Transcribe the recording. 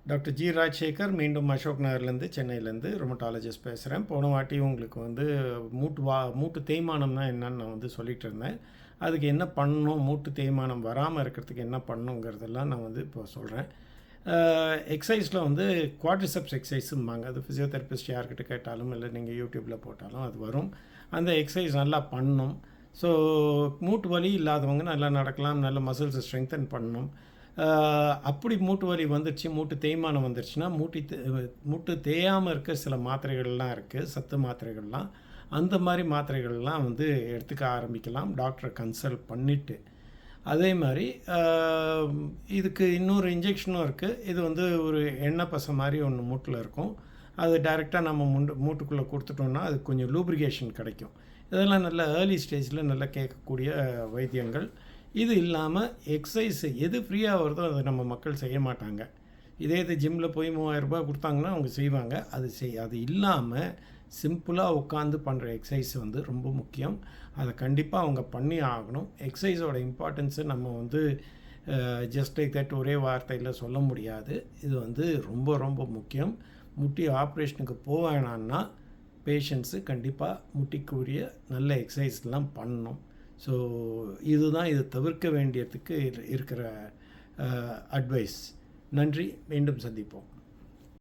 Doctor G Rajasekar மீண்டும் அசோக் நகர்லேருந்து சென்னையிலேருந்து ரொமட்டாலஜிஸ்ட் பேசுகிறேன். போன வாட்டி உங்களுக்கு மூட்டு தேய்மானம்னா என்னன்னு நான் சொல்லிகிட்டு இருந்தேன். அதுக்கு என்ன பண்ணணும், மூட்டு தேய்மானம் வராமல் இருக்கிறதுக்கு என்ன பண்ணணுங்கிறதெல்லாம் நான் இப்போ சொல்கிறேன். எக்ஸசைஸில் குவாட்ரிசெப்ஸ் எக்ஸசைஸும்பாங்க. அது ஃபிசியோதெரபிஸ்ட் யார்கிட்ட கேட்டாலும் இல்லை நீங்கள் யூடியூப்பில் போட்டாலும் அது வரும். அந்த எக்ஸசைஸ் நல்லா பண்ணணும். ஸோ மூட்டு வலி இல்லாதவங்க நல்லா நடக்கலாம், நல்ல மசில்ஸை ஸ்ட்ரெங்தன் பண்ணணும். அப்படி மூட்டு வலி வந்துடுச்சு, மூட்டு தேய்மானம் வந்துடுச்சுன்னா மூட்டு தேயாமல் இருக்க சில மாத்திரைகள்லாம் இருக்குது, சத்து மாத்திரைகள்லாம். அந்த மாதிரி மாத்திரைகள்லாம் எடுத்துக்க ஆரம்பிக்கலாம் டாக்டரை கன்சல்ட் பண்ணிவிட்டு. அதே மாதிரி இதுக்கு இன்னொரு இன்ஜெக்ஷனும் இருக்குது. இது ஒரு எண்ணெய் பசை மாதிரி ஒன்று மூட்டில் இருக்கும். அது டைரெக்டாக நம்ம மூட்டுக்குள்ளே கொடுத்துட்டோன்னா அது கொஞ்சம் லூப்ரிகேஷன் கிடைக்கும். இதெல்லாம் நல்ல ஏர்லி ஸ்டேஜில் நல்லா கேட்கக்கூடிய வைத்தியங்கள். இது இல்லாமல் எக்ஸசைஸ் எது ஃப்ரீயாக வருதோ அதை நம்ம மக்கள் செய்ய மாட்டாங்க. இது ஜிம்மில் போய் 3000 ரூபாய் கொடுத்தாங்கன்னா அவங்க செய்வாங்க. அது இல்லாமல் சிம்பிளாக உட்காந்து பண்ணுற எக்ஸசைஸ் ரொம்ப முக்கியம். அதை கண்டிப்பாக அவங்க பண்ணி ஆகணும். எக்ஸசைஸோட இம்பார்ட்டன்ஸை நம்ம ஜஸ்ட் லைக் தட் ஒரே வார்த்தையில் சொல்ல முடியாது. இது ரொம்ப ரொம்ப முக்கியம். முட்டி ஆப்ரேஷனுக்கு போவேணான்னா பேஷண்ட்ஸு கண்டிப்பாக முட்டிக்குரிய நல்ல எக்ஸசைஸ்லாம் பண்ணணும். ஸோ இதுதான் இது தவிர்க்க வேண்டியதுக்கு இருக்கிற அட்வைஸ். நன்றி, மீண்டும் சந்திப்போம்.